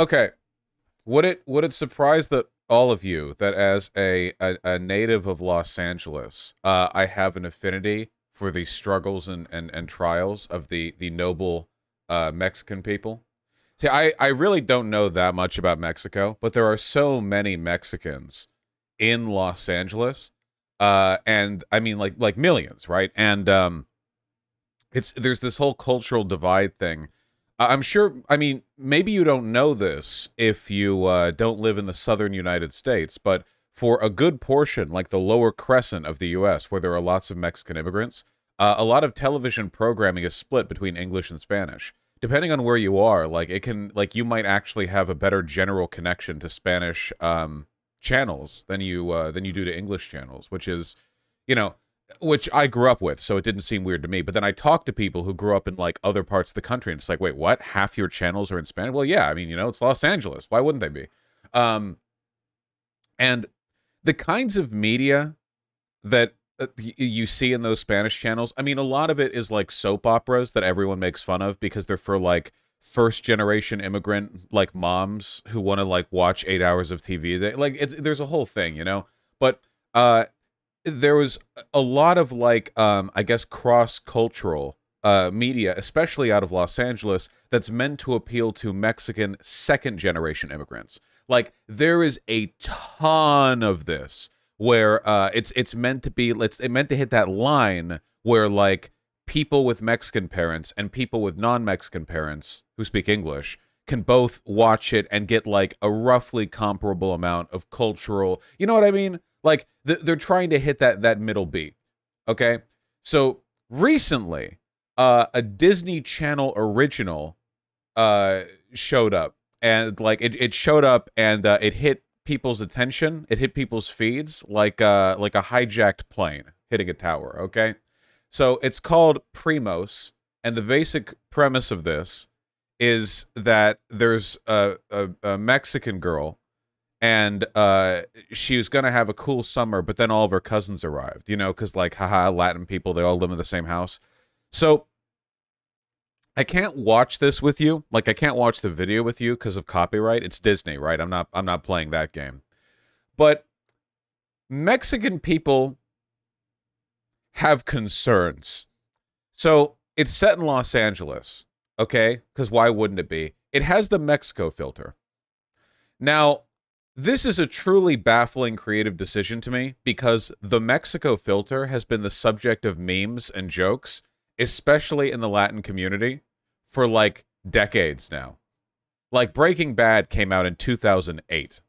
Okay. Would it surprise that all of you that as a native of Los Angeles, I have an affinity for the struggles and trials of the noble Mexican people? See, I really don't know that much about Mexico, but there are so many Mexicans in Los Angeles, and I mean like millions, right? And it's there's this whole cultural divide thing. I'm sure, I mean, maybe you don't know this if you don't live in the southern United States, but for a good portion, like the lower crescent of the U.S., where there are lots of Mexican immigrants, a lot of television programming is split between English and Spanish. Depending on where you are, like it can, like you might actually have a better general connection to Spanish channels than you do to English channels, which is, you know, which I grew up with, so it didn't seem weird to me. But then I talked to people who grew up in like other parts of the country, and it's like, wait, what? Half your channels are in Spanish? Well, yeah, I mean, it's Los Angeles. Why wouldn't they be? Um, and the kinds of media that you see in those Spanish channels, I mean, a lot of it is like soap operas that everyone makes fun of because they're for like first generation immigrant like moms who want to like watch 8 hours of TV. Like there's a whole thing, But there was a lot of like I guess cross-cultural media, especially out of Los Angeles, that's meant to appeal to Mexican second generation immigrants. Like there is a ton of this where it's meant to be it's meant to hit that line where like people with Mexican parents and people with non-Mexican parents who speak English can both watch it and get like a roughly comparable amount of cultural, you know what I mean? Like they're trying to hit that middle beat. Okay? So recently, a Disney Channel original showed up, and like it showed up and it hit people's attention. It hit people's feeds like a hijacked plane hitting a tower, okay? So it's called Primos, and the basic premise of this is that there's a Mexican girl, and she was gonna have a cool summer, but then all of her cousins arrived, because like, haha, Latin people, they all live in the same house. So I can't watch this with you. Like, I can't watch the video with you because of copyright. It's Disney, right? I'm not playing that game. But Mexican people have concerns. So it's set in Los Angeles, okay? Because why wouldn't it be? It has the Mexico filter. Now, this is a truly baffling creative decision to me because the Mexico filter has been the subject of memes and jokes, especially in the Latin community, for like decades now. Like Breaking Bad came out in 2008,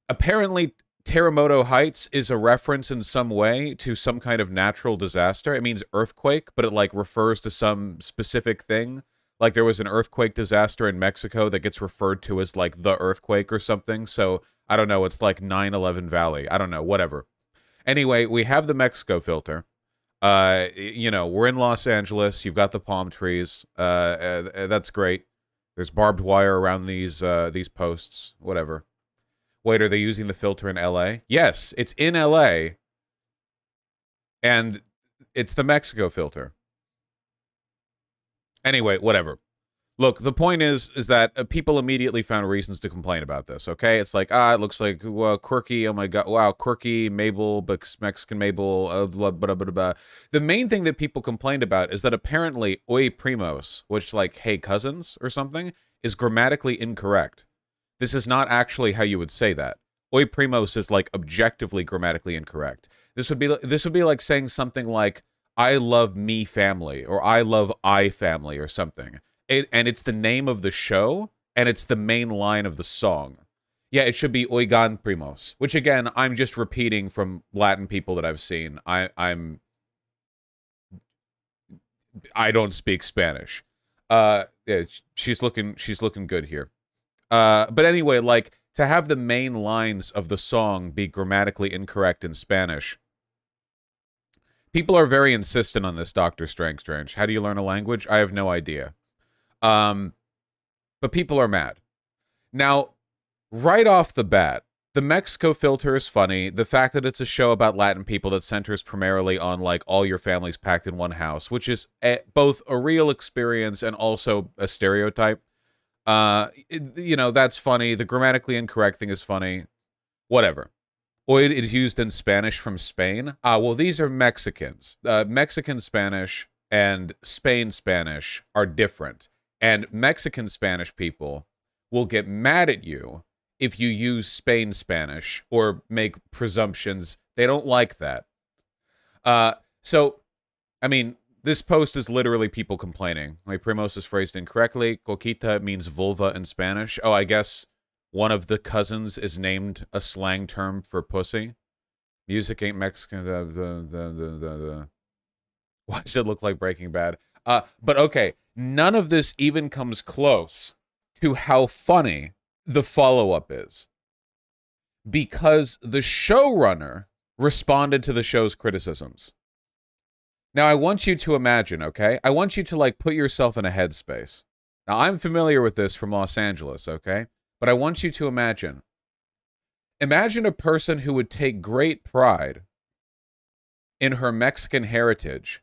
Apparently, Terremoto Heights is a reference in some way to some kind of natural disaster. It means earthquake, but it like refers to some specific thing. Like there was an earthquake disaster in Mexico that gets referred to as like the earthquake or something. So I don't know. It's like 9/11 Valley. I don't know. Whatever. Anyway, we have the Mexico filter. We're in Los Angeles. You've got the palm trees. That's great. There's barbed wire around these posts. Whatever. Wait, are they using the filter in LA? Yes, it's in LA. And it's the Mexico filter. Anyway, whatever. Look, the point is that people immediately found reasons to complain about this, okay? It's like, it looks like, well, quirky, oh my god, wow, quirky, Mabel, Mexican Mabel, blah, blah, blah, blah. The main thing that people complained about is that apparently Oye Primos, which like, hey cousins or something, is grammatically incorrect. This is not actually how you would say that. Oye Primos is like objectively grammatically incorrect. This would be like saying something like, I love me family, or I love I family, or something. And it's the name of the show, and it's the main line of the song. Yeah, it should be Oigan Primos, which again, I'm just repeating from Latin people that I've seen. I don't speak Spanish. Yeah, she's looking good here. But anyway, like to have the main lines of the song be grammatically incorrect in Spanish. People are very insistent on this, Dr. Strange. How do you learn a language? I have no idea. But people are mad. Now, right off the bat, the Mexico filter is funny. The fact that it's a show about Latin people that centers primarily on, like, all your families packed in one house, which is both a real experience and also a stereotype. You know, that's funny. The grammatically incorrect thing is funny. Whatever. Oid is used in Spanish from Spain. Well, these are Mexicans. Mexican Spanish and Spain Spanish are different. And Mexican Spanish people will get mad at you if you use Spain Spanish or make presumptions. They don't like that. So, I mean, this post is literally people complaining. My Primos is phrased incorrectly. Coquita means vulva in Spanish. Oh, I guess one of the cousins is named a slang term for pussy. Music ain't Mexican. Why does it look like Breaking Bad? But okay, none of this even comes close to how funny the follow-up is. Because the showrunner responded to the show's criticisms. Now, I want you to imagine, okay? I want you to, like, put yourself in a headspace. Now, I'm familiar with this from Los Angeles, okay? But I want you to imagine. Imagine a person who would take great pride in her Mexican heritage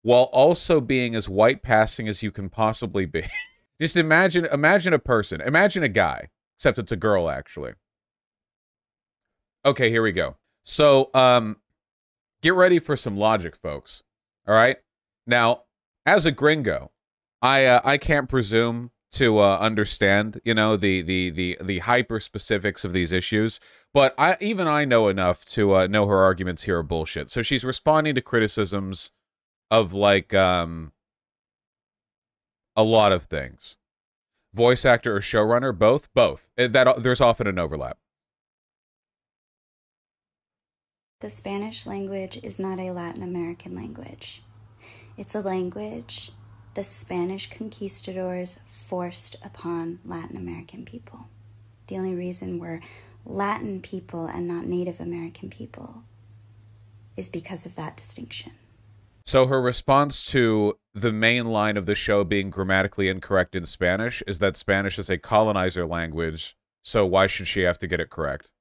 while also being as white-passing as you can possibly be. Just imagine a person. Imagine a guy. Except it's a girl, actually. Okay, here we go. So, get ready for some logic, folks. All right? Now, as a gringo, I can't presume to understand, you know, the hyper specifics of these issues, but even I know enough to know her arguments here are bullshit. So she's responding to criticisms of, like, a lot of things. Voice actor or showrunner, both? Both. There's often an overlap. The Spanish language is not a Latin American language. It's a language the Spanish conquistadors forced upon Latin American people. The only reason we're Latin people and not Native American people is because of that distinction. So her response to the main line of the show being grammatically incorrect in Spanish is that Spanish is a colonizer language, so why should she have to get it correct?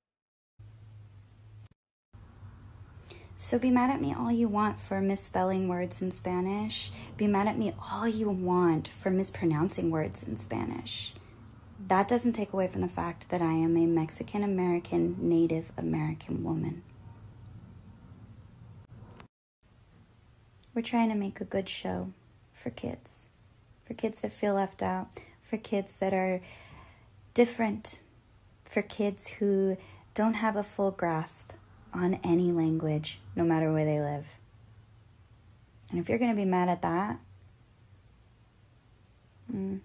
So be mad at me all you want for misspelling words in Spanish. Be mad at me all you want for mispronouncing words in Spanish. That doesn't take away from the fact that I am a Mexican-American, Native American woman. We're trying to make a good show for kids that feel left out, for kids that are different, for kids who don't have a full grasp on any language, no matter where they live. And if you're going to be mad at that, I don't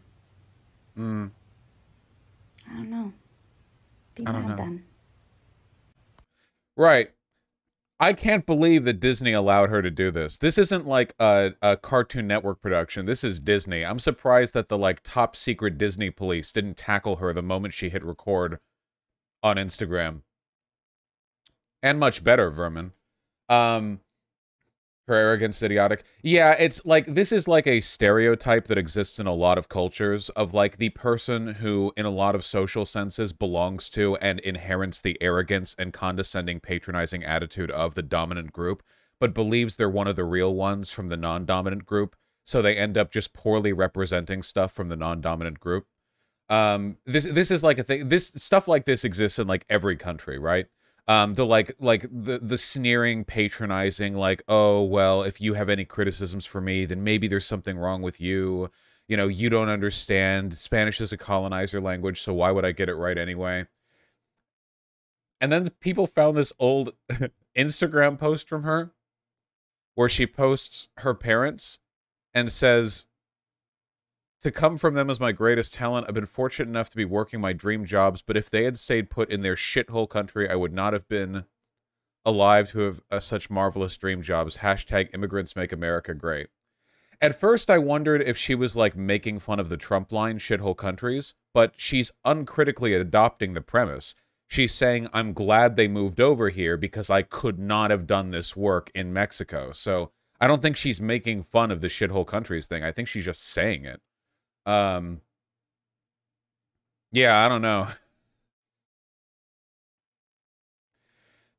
know. Be mad then. Right. I can't believe that Disney allowed her to do this. This isn't like a Cartoon Network production. This is Disney. I'm surprised that the, like, top secret Disney police didn't tackle her the moment she hit record on Instagram. And much better, Vermin. Her arrogance, idiotic. Yeah, it's like, this is like a stereotype that exists in a lot of cultures of, like, the person who, in a lot of social senses, belongs to and inherits the arrogance and condescending, patronizing attitude of the dominant group, but believes they're one of the real ones from the non-dominant group, so they end up just poorly representing stuff from the non-dominant group. This is like a thing. This stuff like this exists in, like, every country, right? The sneering, patronizing, like, oh, well, if you have any criticisms for me, then maybe there's something wrong with you. You know, you don't understand. Spanish is a colonizer language, so why would I get it right anyway? And then people found this old Instagram post from her where she posts her parents and says, "To come from them is my greatest talent. I've been fortunate enough to be working my dream jobs, but if they had stayed put in their shithole country, I would not have been alive to have such marvelous dream jobs. Hashtag immigrants make America great." At first, I wondered if she was, like, making fun of the Trump line, shithole countries, but she's uncritically adopting the premise. She's saying, I'm glad they moved over here because I could not have done this work in Mexico. So I don't think she's making fun of the shithole countries thing. I think she's just saying it. Yeah, I don't know.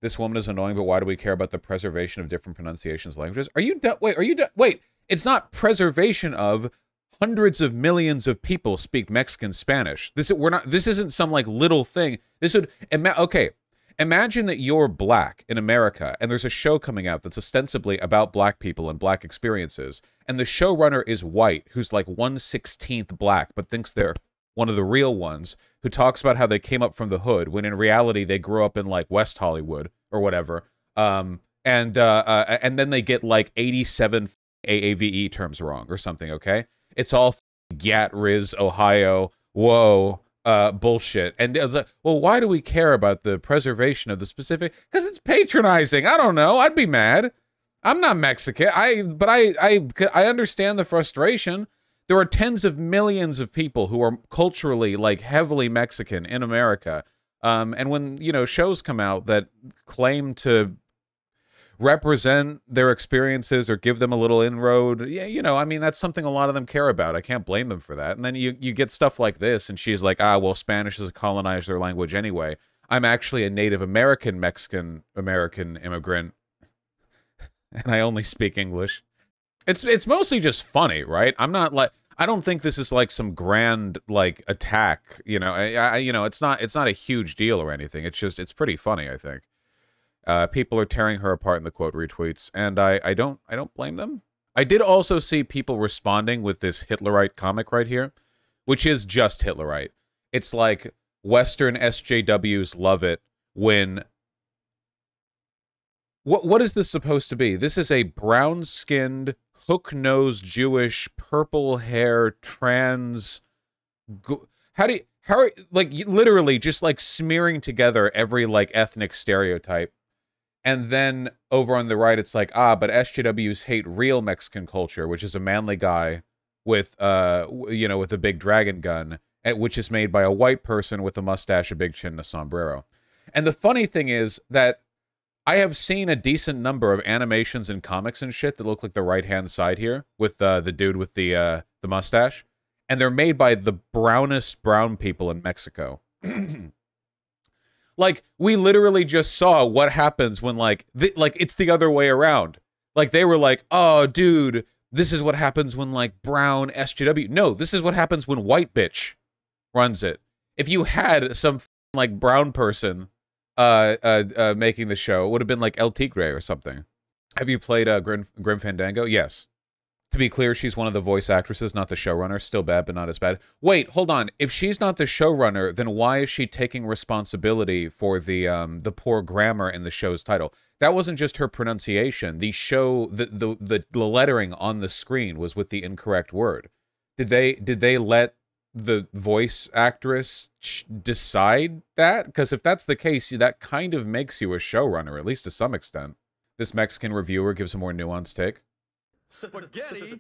This woman is annoying, but why do we care about the preservation of different pronunciations of languages? Are you done? Wait, are you done? Wait, it's not preservation of hundreds of millions of people speak Mexican Spanish. This isn't some like little thing. This would okay. Imagine that you're black in America and there's a show coming out that's ostensibly about black people and black experiences, and the showrunner is white, who's like 1/16th black, but thinks they're one of the real ones, who talks about how they came up from the hood when in reality they grew up in like West Hollywood or whatever. And then they get like 87 AAVE terms wrong or something, okay? It's all Gat Riz, Ohio, whoa, bullshit. And like, well, why do we care about the preservation of the specific? Because it's patronizing. I don't know. I'd be mad. I'm not Mexican. But I understand the frustration. There are tens of millions of people who are culturally like heavily Mexican in America. And when, you know, shows come out that claim to represent their experiences or give them a little inroad, yeah, you know, I mean, that's something a lot of them care about. I can't blame them for that. And then you get stuff like this, and she's like, ah, well, Spanish is a colonizer language anyway. I'm actually a Native American Mexican-American immigrant, and I only speak English. It's mostly just funny, right? I'm not like, I don't think this is like some grand like attack, you know. You know, it's not a huge deal or anything. It's just, it's pretty funny, I think. People are tearing her apart in the quote retweets, and I don't blame them. I did also see people responding with this Hitlerite comic right here, which is just Hitlerite. It's like Western SJWs love it when... What is this supposed to be? This is a brown-skinned, hook-nosed Jewish, purple-hair, trans... How like, literally just like smearing together every like ethnic stereotype. And then over on the right, it's like, ah, but SJWs hate real Mexican culture, which is a manly guy with, you know, with a big dragon gun, which is made by a white person with a mustache, a big chin, and a sombrero. And the funny thing is that I have seen a decent number of animations and comics and shit that look like the right-hand side here, with the dude with the mustache. And they're made by the brownest brown people in Mexico. Like, we literally just saw what happens when, like, it's the other way around. Like, they were like, oh, dude, this is what happens when, like, brown SJW. No, this is what happens when white bitch runs it. If you had some, like, brown person making the show, it would have been, like, El Tigre or something. Have you played Grim Fandango? Yes. To be clear, she's one of the voice actresses, not the showrunner. Still bad, but not as bad. Wait, hold on. If she's not the showrunner, then why is she taking responsibility for the poor grammar in the show's title? That wasn't just her pronunciation. The show, the lettering on the screen was with the incorrect word. Did they let the voice actress decide that? Because if that's the case, that kind of makes you a showrunner, at least to some extent. This Mexican reviewer gives a more nuanced take. Spaghetti.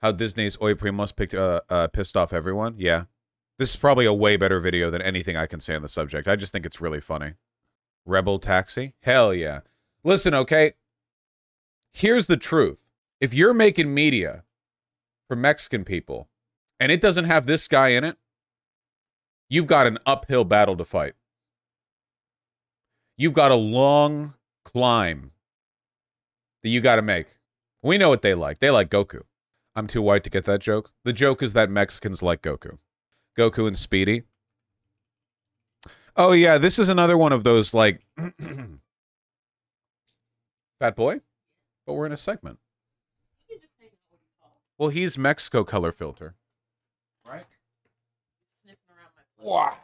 How Disney's Oi Primos pissed off everyone? Yeah. This is probably a way better video than anything I can say on the subject. I just think it's really funny. Rebel Taxi? Hell yeah. Listen, okay? Here's the truth. If you're making media for Mexican people, and it doesn't have this guy in it, you've got an uphill battle to fight. You've got a long climb that you got to make. We know what they like. They like Goku. I'm too white to get that joke. The joke is that Mexicans like Goku. Goku and Speedy. Oh, yeah, this is another one of those, like... Fat boy? But we're in a segment. Well, he's Mexico color filter. Right? Sniffing around my place. Wow.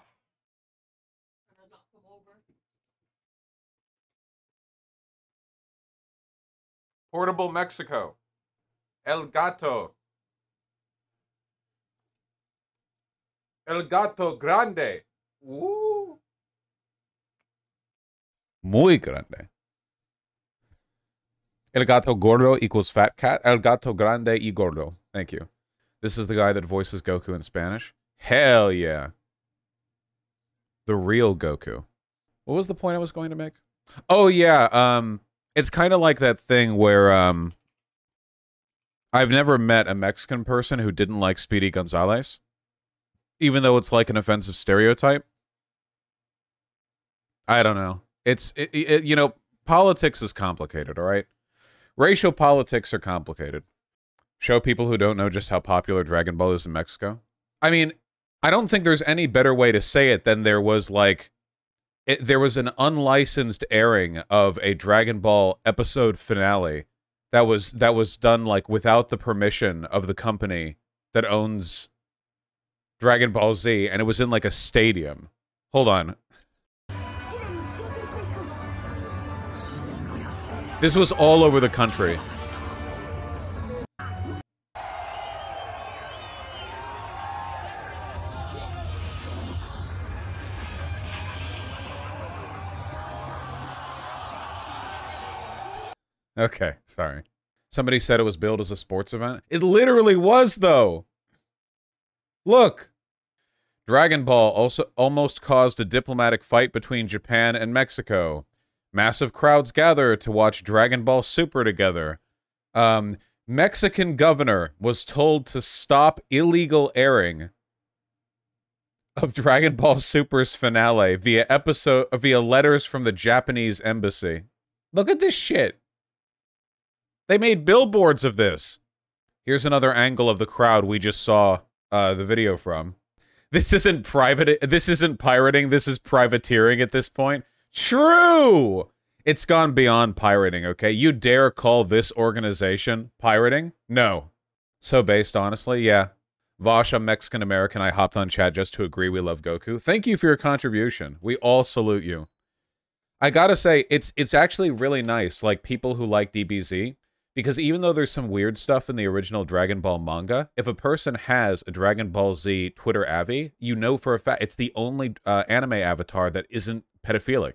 Portable Mexico. El Gato. El Gato Grande. Woo. Muy grande. El Gato Gordo equals fat cat. El Gato Grande y Gordo. Thank you. This is the guy that voices Goku in Spanish. Hell yeah. The real Goku. What was the point I was going to make? Oh, yeah. It's kind of like that thing where, I've never met a Mexican person who didn't like Speedy Gonzalez. Even though it's like an offensive stereotype. I don't know. You know, politics is complicated, all right? Racial politics are complicated. Show people who don't know just how popular Dragon Ball is in Mexico. I mean, I don't think there's any better way to say it than there was, like, there was an unlicensed airing of a Dragon Ball episode finale that was done, like, without the permission of the company that owns Dragon Ball Z, and it was in, like, a stadium. Hold on. This was all over the country. Okay, sorry. Somebody said it was billed as a sports event. It literally was, though. Look. Dragon Ball also almost caused a diplomatic fight between Japan and Mexico. Massive crowds gather to watch Dragon Ball Super together. Mexican governor was told to stop illegal airing of Dragon Ball Super's finale via letters from the Japanese embassy. Look at this shit. They made billboards of this. Here's another angle of the crowd we just saw the video from. This isn't pirating, this is privateering at this point. True! It's gone beyond pirating, okay? You dare call this organization pirating? No. So based, honestly, yeah. Vaush, I'm Mexican-American. I hopped on chat just to agree we love Goku. Thank you for your contribution. We all salute you. I gotta say, it's actually really nice, like, people who like DBZ, because even though there's some weird stuff in the original Dragon Ball manga, if a person has a Dragon Ball Z Twitter avi, you know for a fact it's the only anime avatar that isn't pedophilic.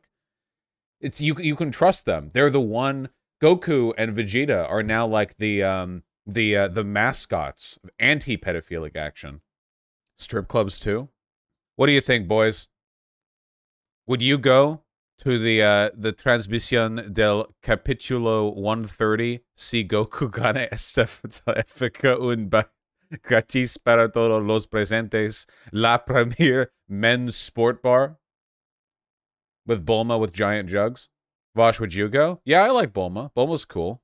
It's you can trust them. They're the one. Goku and Vegeta are now like the mascots of anti-pedophilic action. Strip clubs too. What do you think, boys? Would you go to the transmisión del capítulo 130 si Goku gana esta época un gratis para todos los presentes la premier men's sport bar with Bulma with giant jugs? Vaush, would you go? Yeah, I like Bulma. Bulma's cool.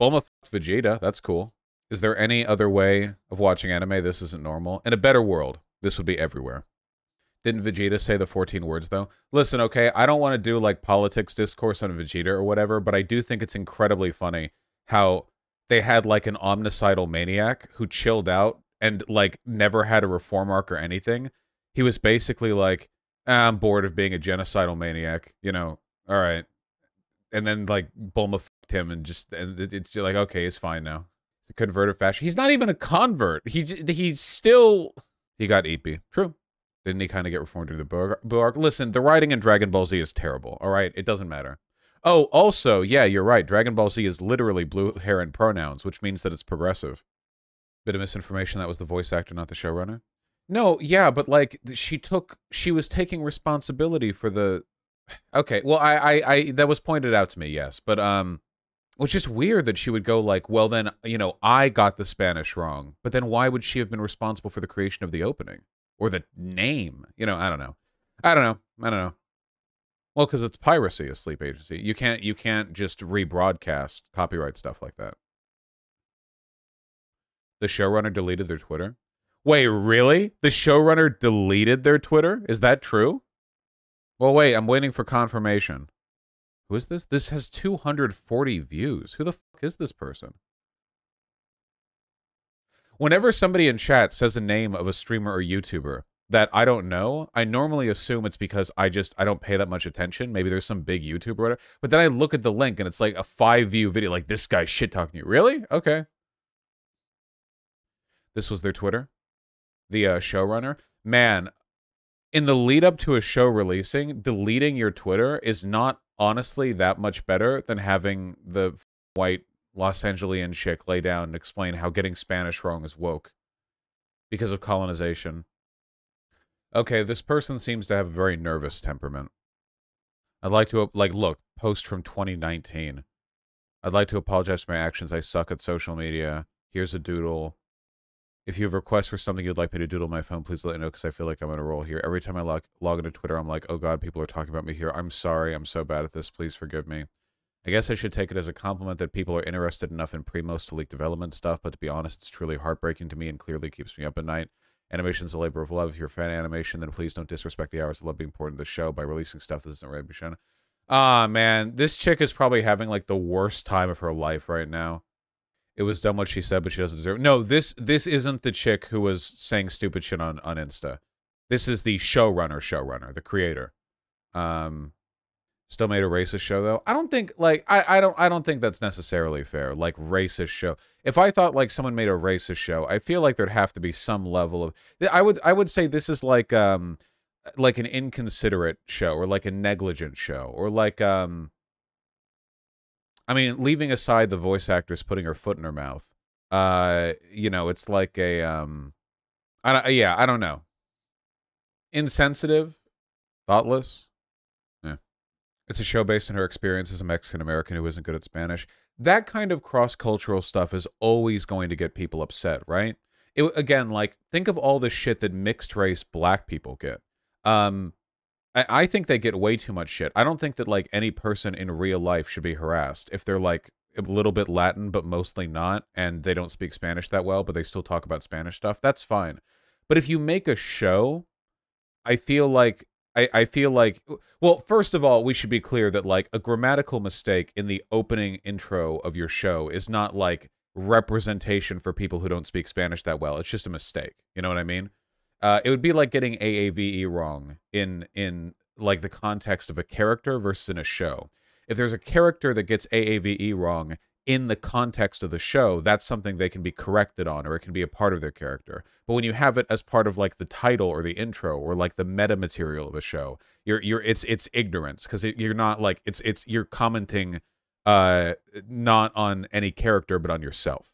Bulma fucked Vegeta. That's cool. Is there any other way of watching anime this isn't normal? In a better world, this would be everywhere. Didn't Vegeta say the 14 words, though? Listen, okay, I don't want to do, like, politics discourse on Vegeta or whatever, but I do think it's incredibly funny how they had, like, an omnicidal maniac who chilled out and, like, never had a reform arc or anything. He was basically like, I'm bored of being a genocidal maniac, you know, all right. And then, like, Bulma fucked him and it's like, okay, it's fine now. The converted fashion. He's not even a convert. He's still... He got EP. True. Didn't he kind of get reformed through the Buu arc? Listen, the writing in Dragon Ball Z is terrible, all right? It doesn't matter. Oh, also, yeah, you're right. Dragon Ball Z is literally blue hair and pronouns, which means that it's progressive. Bit of misinformation, that was the voice actor, not the showrunner. No, yeah, but, like, she was taking responsibility for the... Okay, well, I that was pointed out to me, yes, but, it's just weird that she would go like, well, then, you know, I got the Spanish wrong, but then why would she have been responsible for the creation of the opening? Or the name? You know, I don't know. Well, because it's piracy, a sleep agency. You can't just rebroadcast copyright stuff like that. The showrunner deleted their Twitter? Wait, really? The showrunner deleted their Twitter? Is that true? Well, wait, I'm waiting for confirmation. Who is this? This has 240 views. Who the fuck is this person? Whenever somebody in chat says a name of a streamer or YouTuber that I don't know, I normally assume it's because I don't pay that much attention. Maybe there's some big YouTuber or whatever. But then I look at the link and it's like a 5-view video. Like, this guy's shit-talking you. Really? Okay. This was their Twitter? The showrunner? Man, in the lead-up to a show releasing, deleting your Twitter is not honestly that much better than having the white Los Angelian chick lay down and explain how getting Spanish wrong is woke because of colonization. Okay, this person seems to have a very nervous temperament. I'd like to, like, look, post from 2019. I'd like to apologize for my actions. I suck at social media. Here's a doodle. If you have requests for something you'd like me to doodle my phone, please let me know because I feel like I'm on a roll here. Every time I log into Twitter, I'm like, oh God, people are talking about me here. I'm sorry. I'm so bad at this. Please forgive me. I guess I should take it as a compliment that people are interested enough in Primos to leak development stuff, but to be honest, it's truly heartbreaking to me and clearly keeps me up at night. Animation's a labor of love. If you're a fan of animation, then please don't disrespect the hours of love being poured into the show by releasing stuff that isn't ready to be shown. Ah, man, this chick is probably having, like, the worst time of her life right now. It was dumb what she said, but she doesn't deserve it. No, this isn't the chick who was saying stupid shit on Insta. This is the showrunner, the creator. Still made a racist show though. I don't think like I don't think that's necessarily fair. Like racist show. If I thought like someone made a racist show, I feel like there'd have to be some level of I would say this is like an inconsiderate show or like a negligent show or like I mean, leaving aside the voice actress putting her foot in her mouth. You know, it's like a I don't know. Insensitive, thoughtless. Yeah. It's a show based on her experience as a Mexican-American who isn't good at Spanish. That kind of cross-cultural stuff is always going to get people upset, right? Again, like, think of all the shit that mixed-race black people get. I think they get way too much shit. I don't think that, like, any person in real life should be harassed if they're, like, a little bit Latin, but mostly not, and they don't speak Spanish that well, but they still talk about Spanish stuff. That's fine. But if you make a show, I feel like I feel like, well, first of all, we should be clear that, like, a grammatical mistake in the opening intro of your show is not, like, representation for people who don't speak Spanish that well. It's just a mistake. You know what I mean? It would be like getting AAVE wrong in like, the context of a character versus in a show. If there's a character that gets AAVE wrong in the context of the show, that's something they can be corrected on, or it can be a part of their character. But when you have it as part of like the title or the intro or like the meta material of a show, it's ignorance because you're not like you're commenting not on any character but on yourself.